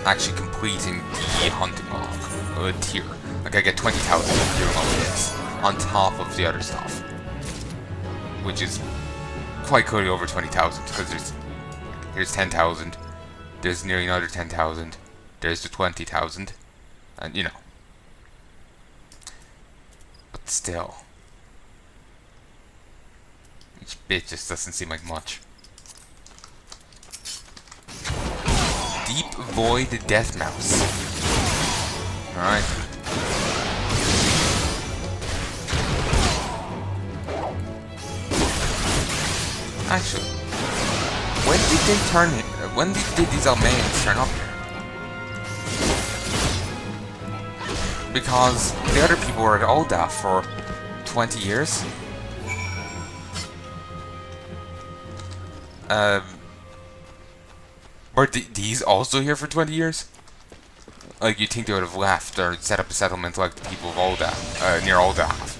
actually completing the hunting log tier. Like I get 20,000 for doing all of this on top of the other stuff, which is quite clearly over 20,000 because here's 10,000, there's nearly another 10,000, there's the 20,000, and you know. But still, each bit just doesn't seem like much. Deep Void Death Mouse. Alright. Actually, when did they turn it? When did these Almaeans turn up here? Because the other people were at Ul'dah for 20 years. Were these also here for 20 years? Like, you'd think they would have left or set up a settlement like the people of Ul'dah, near Ul'dah have.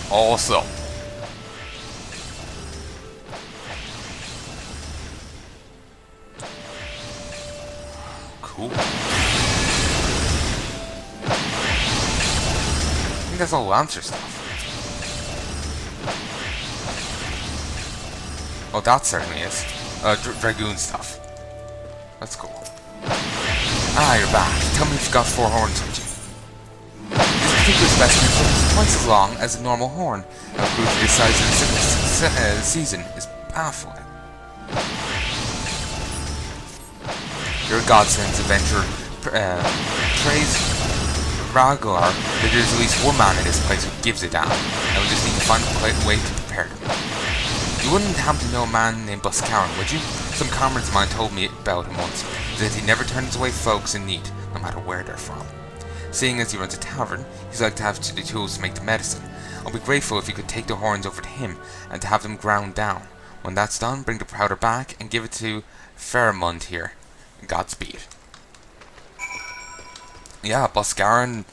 Also. Cool. I think that's all Lancer stuff. Oh, that certainly is. Dragoon stuff. That's cool. Ah, you're back. Tell me if you've got 4 horns with you. This particular specimen is twice as long as a normal horn. How grew to the size of the season is baffling. Your godsend's adventure praise Raglar that there's at least one man in this place who gives a damn, and we just need to find a way to prepare them. You wouldn't happen to know a man named Buscaron, would you? Some comrades of mine told me about him once, that he never turns away folks in need, no matter where they're from. Seeing as he runs a tavern, he's like to have the tools to make the medicine. I'll be grateful if you could take the horns over to him, and to have them ground down. When that's done, bring the powder back, and give it to Pharamond here. Godspeed. Yeah, Buscaron,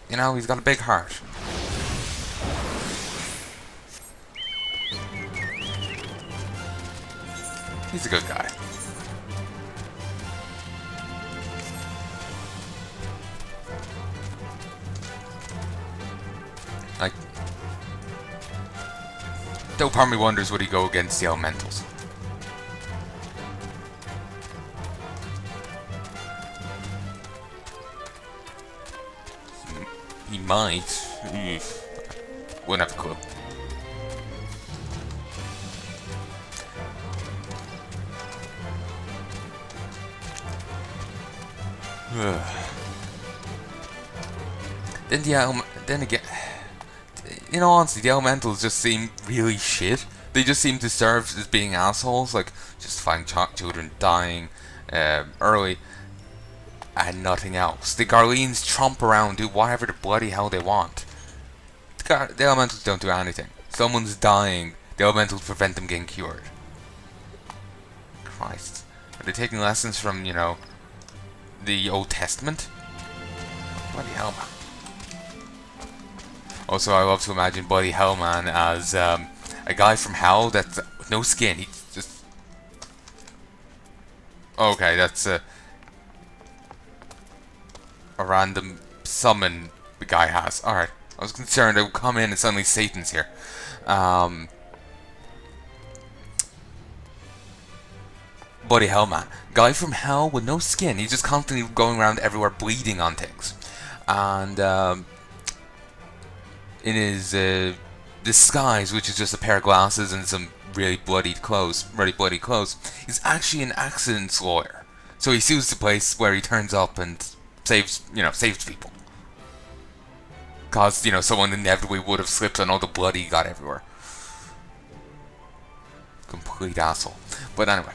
you know, he's got a big heart. He's a good guy. Like, though part of me wonders would he go against the elementals. He might. Wouldn't have a clue. Then again, in all honesty, the elementals just seem really shit. They just seem to serve as being assholes, like justifying children dying early and nothing else. The Garleans tromp around, do whatever the bloody hell they want. The elementals don't do anything. Someone's dying, the elementals prevent them getting cured. Christ. Are they taking lessons from, you know, the Old Testament? Bloody hell, man. Also, I love to imagine Bloody Hell Man as a guy from hell that's with no skin. He's just... Okay, that's a random summon the guy has. Alright, I was concerned it would come in and suddenly Satan's here. Bloody Hell Man. Guy from hell with no skin. He's just constantly going around everywhere bleeding on things. And in his disguise, which is just a pair of glasses and some really bloody clothes, he's actually an accidents lawyer. So he sues the place where he turns up and saves people. Cause, you know, someone inevitably would have slipped on all the blood he got everywhere. Complete asshole. But anyway.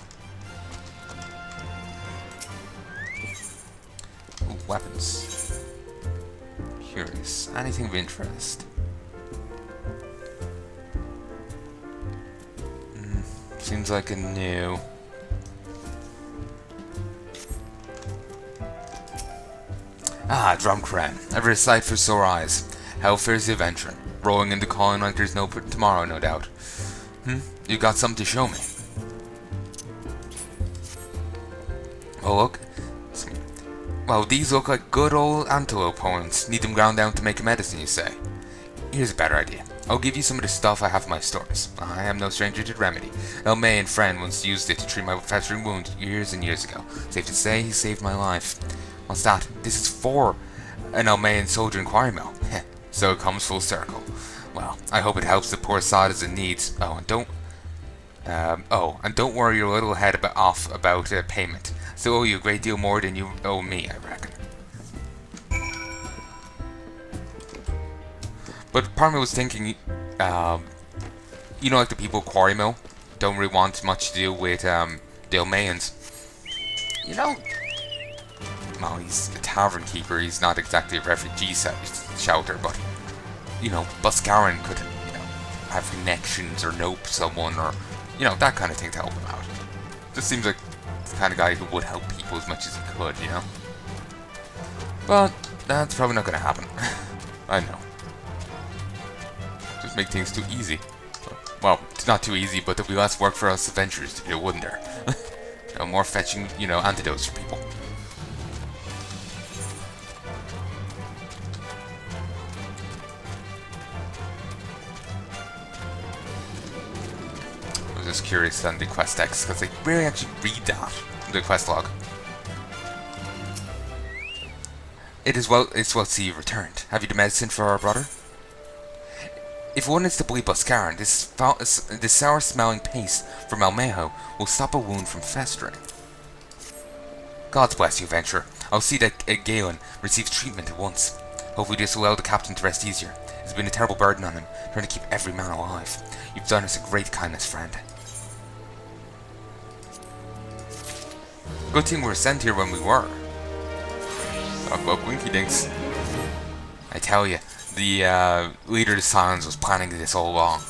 Ooh, weapons. Curious. Anything of interest? Seems like a new. Ah, Drumcran. Ever a sight for sore eyes. How fares the adventure? Rolling into calling like there's no tomorrow, no doubt. You got something to show me. Oh look. Well, these look like good old antelope horns. Need them ground down to make a medicine, you say? Here's a better idea. I'll give you some of the stuff I have in my stores. I am no stranger to remedy. May and friend once used it to treat my festering wound years and years ago. Safe to say, he saved my life. What's that? This is for an Almayan soldier inquiry mill. So it comes full circle. Well, I hope it helps the poor sod as it needs. And don't worry your little head off about payment. Still owe you a great deal more than you owe me, I reckon. But part of me was thinking, like the people at Quarry Mill don't really want much to do with the Almayans. Well, he's a tavern keeper, he's not exactly a refugee shelter, but, Buscaran could, have connections or know someone or, that kind of thing to help him out. Just seems like the kind of guy who would help people as much as he could, But that's probably not going to happen. I know. Just make things too easy. Well, it's not too easy, but there'll be less work for us adventurers to do, wouldn't there? More fetching, antidotes for people. I was just curious on the quest text, because they rarely actually read that in the quest log. It's well to see you returned. Have you the medicine for our brother? If one is to believe Buscaran, this sour-smelling paste from Almejo will stop a wound from festering. God bless you, adventurer. I'll see that Galen receives treatment at once. Hopefully this will allow the captain to rest easier. It's been a terrible burden on him, trying to keep every man alive. You've done us a great kindness, friend. Good thing we were sent here when we were. Talk about Winky Dinks. I tell you, the leader of the Silence was planning this all along.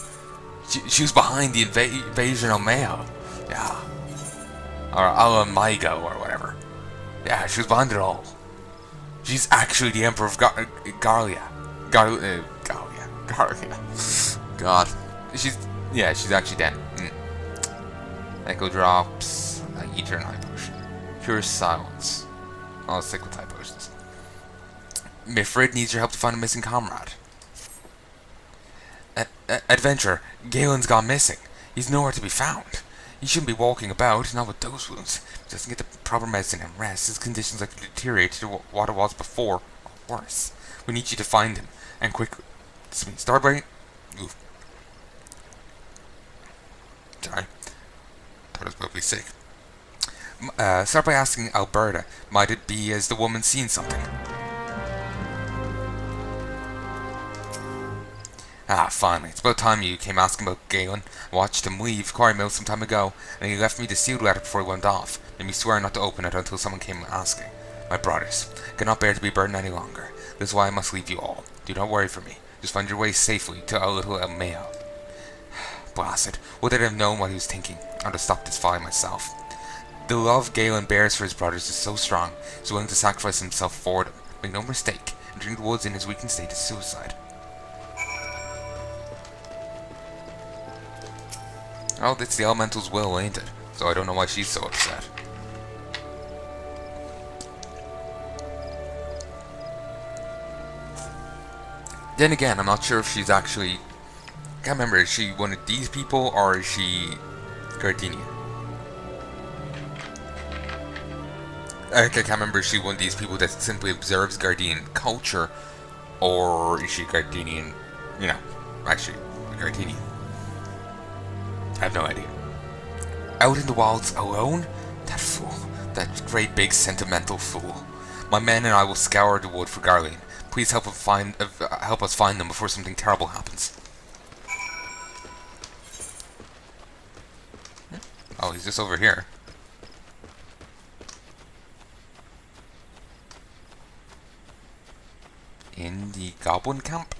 She was behind the invasion of Mayo. Yeah. Or Alamigo or whatever. Yeah, she was behind it all. She's actually the Emperor of Garlia. Garlia. God. She's actually dead. Echo drops. Eternite potion. Pure silence. I'll stick with type potions. Mifrid needs your help to find a missing comrade. Adventurer, Galen's gone missing. He's nowhere to be found. He shouldn't be walking about, not with those wounds. If he doesn't get the proper medicine and rest, his condition's likely to deteriorate to what it was before, or worse. We need you to find him, and quickly. Starbright? Oof. Sorry. Thought I was probably sick. Start by asking Alberta, might it be as the woman seen something? Finally. It's about time you came asking about Galen. I watched him leave Quarry Mill some time ago, and he left me the sealed letter before he went off. Made me swear not to open it until someone came asking. My brothers, I cannot bear to be burdened any longer. This is why I must leave you all. Do not worry for me. Just find your way safely to our little Elmeo. Blast, would I have known what he was thinking? I would have stopped this folly myself. The love Galen bears for his brothers is so strong, he's willing to sacrifice himself for them. Make no mistake, entering the woods in his weakened state is suicide. Oh, that's the elemental's will, ain't it? So I don't know why she's so upset. Then again, I'm not sure if she's actually... I can't remember, is she one of these people or is she Gardenian? I can't remember if she's one of these people that simply observes Gardenian culture, or is she Gardenian, actually, Gardenian. I have no idea. Out in the wilds alone? That fool. That great big sentimental fool. My men and I will scour the wood for Garlean. Please help us find them before something terrible happens. Oh, he's just over here. In the goblin camp?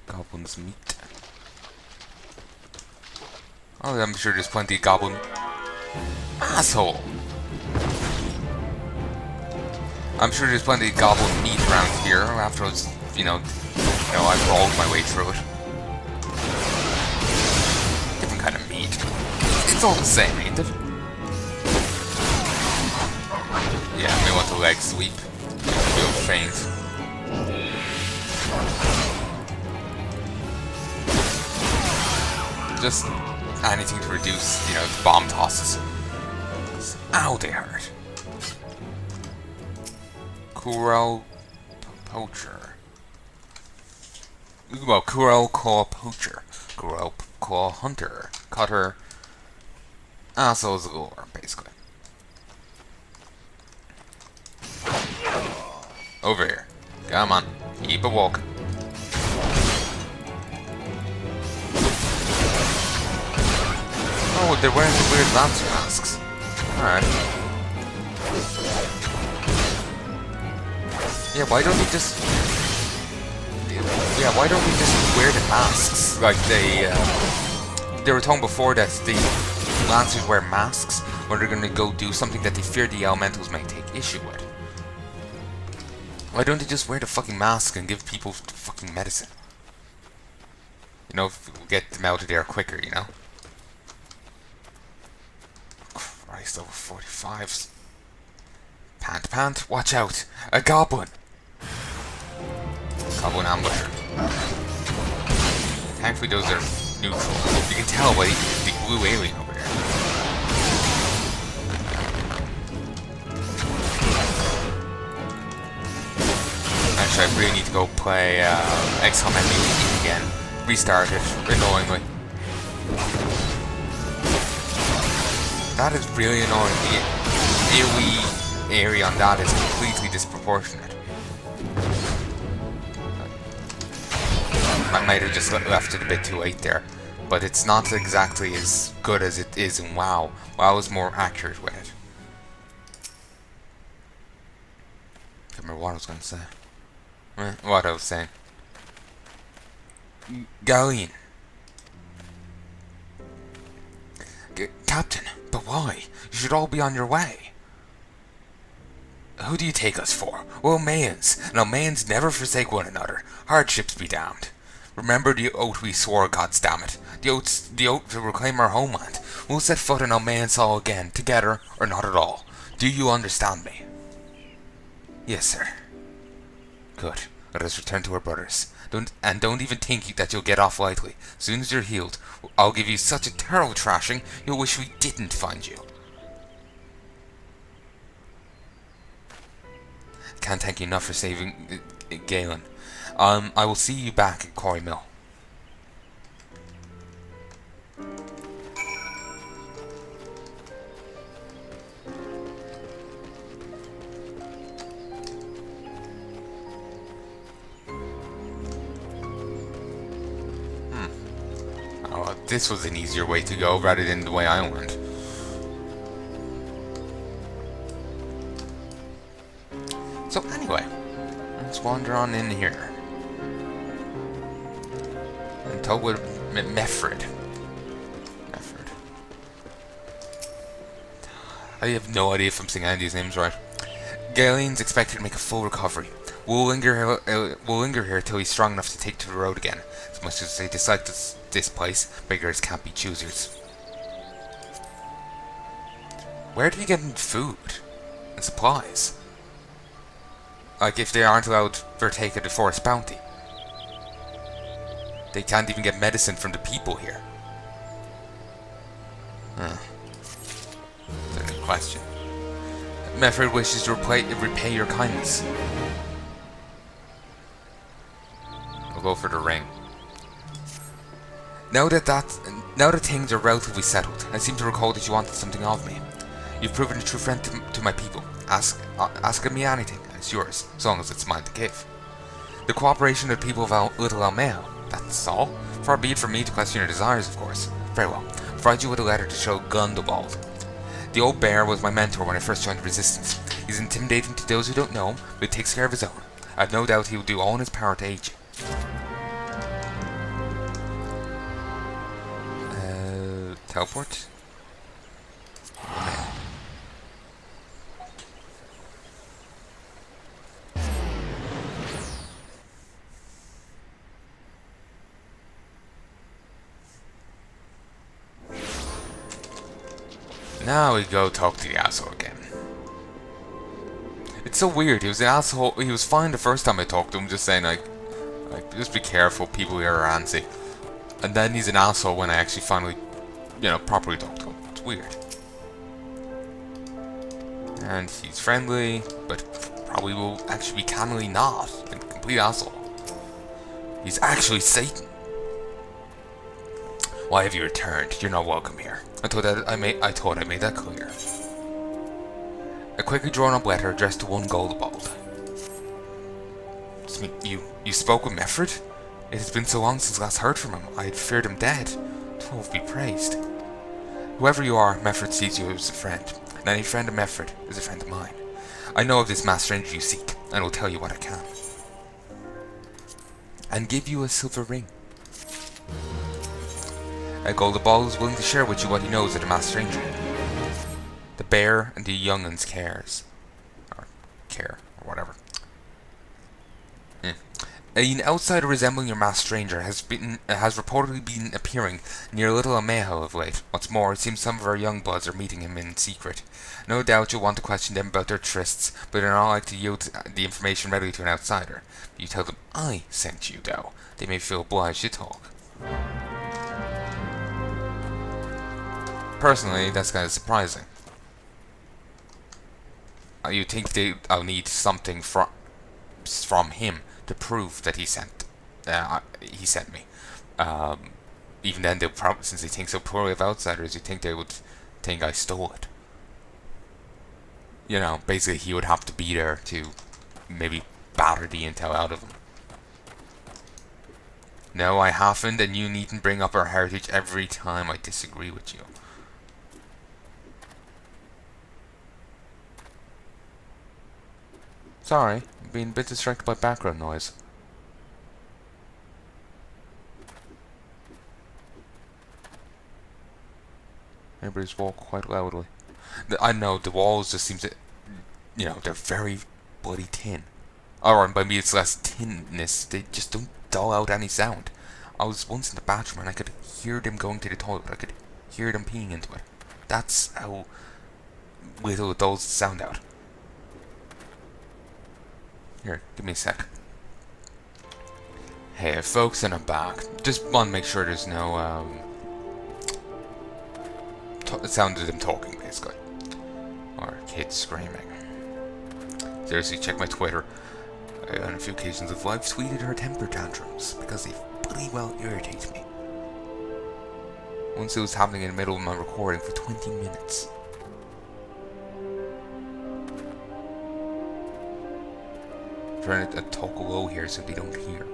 Goblin's meat. Oh, I'm sure there's plenty of goblin... Asshole! I'm sure there's plenty of goblin meat around here after I was, I rolled my way through it. Different kind of meat. It's all the same, ain't it? Yeah, I may want to leg sweep. Feel faint. Just anything to reduce, you know, the bomb tosses. Ow, they hurt. Kuro Poacher. Well, Kuro Claw Poacher. Kuro Claw Hunter. Cutter. Assholes galore, basically. Over here. Come on. Keep a walk. Oh, they're wearing the weird lancer masks. Alright. Yeah, why don't we just... Yeah, why don't we just wear the masks? Like they were talking before that the Lancers wear masks when they're gonna go do something that they fear the elementals may take issue with. Why don't they just wear the fucking mask and give people the fucking medicine? You know, get them out of there quicker, you know? Christ, over 45s. Pant, watch out! A goblin! Goblin ambusher. Thankfully those are neutral. You can tell by the blue alien over there. Actually, I really need to go play XCOM Enemy again. Restart it, annoyingly. That is really annoying. The AoE area on that is completely disproportionate. I might have just left it a bit too late there, but it's not exactly as good as it is in WoW. WoW is more accurate with it. Can't remember what I was going to say. What I was saying. Galleon. Captain, but why? You should all be on your way. Who do you take us for? Well, Mayans, and Mayans never forsake one another. Hardships be damned. Remember the oath we swore, goddammit. The oath to reclaim our homeland. We'll set foot in Mayans again, together or not at all. Do you understand me? Yes, sir. Good. Let us return to our brothers. Don't even think that you'll get off lightly. As soon as you're healed, I'll give you such a terrible thrashing, you'll wish we didn't find you. Can't thank you enough for saving Galen. I will see you back at Quarry Mill. Oh, this was an easier way to go rather than the way I went. So anyway, let's wander on in here. And talk with Meffred. I have no idea if I'm saying any of these names right. Galen's expected to make a full recovery. We'll linger here till he's strong enough to take to the road again. As much as they dislike this place, beggars can't be choosers. Where do you get food and supplies? Like, if they aren't allowed to partake of the forest bounty. They can't even get medicine from the people here. That's a good question. Meffred wishes to repay your kindness. We'll go for the ring. Now that things are relatively settled, I seem to recall that you wanted something of me. You've proven a true friend to my people. Ask me anything, and it's yours, as long as it's mine to give. The cooperation of the people of Little Almea, that's all. Far be it from me to question your desires, of course. Very well. I'll provide you with a letter to show Gundobald. The old bear was my mentor when I first joined the Resistance. He's intimidating to those who don't know him, but he takes care of his own. I've no doubt he will do all in his power to aid you. Teleport? Now we go talk to the asshole again. It's so weird. He was an asshole. He was fine the first time I talked to him, just saying like just be careful. People here are antsy. And then he's an asshole when I actually finally, properly talk to him. It's weird. And he's friendly, but probably will actually be cannily not. A complete asshole. He's actually Satan. Why have you returned? You're not welcome here. I thought I made that clear. A quickly drawn up letter addressed to one Goldbald. You spoke with Meffred? It has been so long since last heard from him. I had feared him dead. 12 be praised. Whoever you are, Meffred sees you as a friend, and any friend of Meffred is a friend of mine. I know of this masked stranger you seek, and will tell you what I can. And give you a silver ring. Goldbald is willing to share with you what he knows of the masked stranger. The bear and the young'uns care, or whatever. An outsider resembling your masked stranger has reportedly been appearing near Little Amejo of late. What's more, it seems some of our young bloods are meeting him in secret. No doubt you'll want to question them about their trysts, but they're not like to yield the information readily to an outsider. If you tell them I sent you, though, they may feel obliged to talk. Personally, that's kind of surprising. You'd think I'll need something from him to prove that he sent me. Even then, they'll probably, since they think so poorly of outsiders, you'd think they would think I stole it. Basically he would have to be there to maybe batter the intel out of him. No, I haven't, and you needn't bring up our heritage every time I disagree with you. Sorry, I'm being a bit distracted by background noise. Neighbors walk quite loudly. I know, the walls just seem to, they're very bloody tin. Or by me it's less tinness, they just don't dull out any sound. I was once in the bathroom and I could hear them going to the toilet, I could hear them peeing into it. That's how little it dulls the sound out. Here, give me a sec. Hey folks, and I'm back. Just want to make sure there's no sound of them talking, basically. Or kids screaming. Seriously, check my Twitter. On a few occasions I've live tweeted her temper tantrums, because they bloody well irritate me. Once it was happening in the middle of my recording for 20 minutes. I'm trying to talk low here so they don't hear.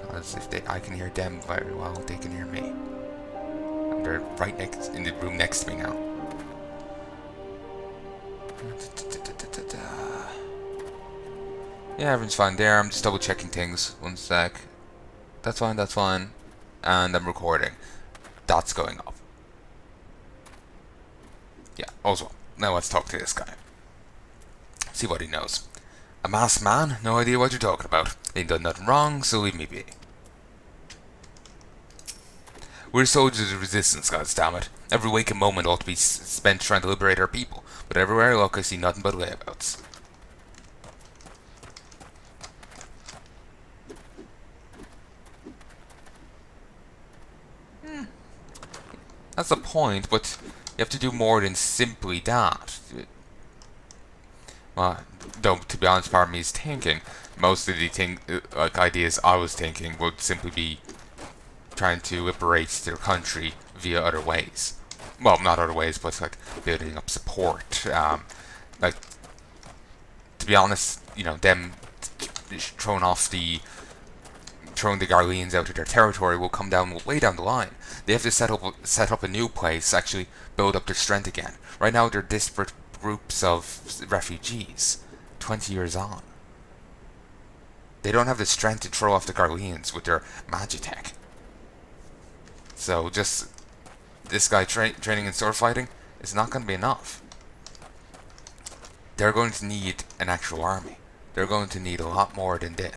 Because if I can hear them very well, they can hear me. And they're right in the room next to me now. Yeah, everything's fine there. I'm just double checking things. One sec. That's fine. And I'm recording. That's going up. Yeah, also, now let's talk to this guy. See what he knows. A masked man? No idea what you're talking about. Ain't done nothing wrong, so leave me be. We're soldiers of the resistance, goddammit. Every waking moment ought to be spent trying to liberate our people, but everywhere I look I see nothing but layabouts. That's the point, but you have to do more than simply that. Well, though, to be honest, part of me is thinking, most of the ideas I was thinking would simply be trying to liberate their country via other ways. Well, not other ways, but like building up support. To be honest, them throwing the Garleans out of their territory will come down way down the line. They have to set up a new place, actually build up their strength again. Right now they're disparate groups of refugees, 20 years on. They don't have the strength to throw off the Garleans with their magitech. So just this guy training in sword fighting is not going to be enough. They're going to need an actual army. They're going to need a lot more than this.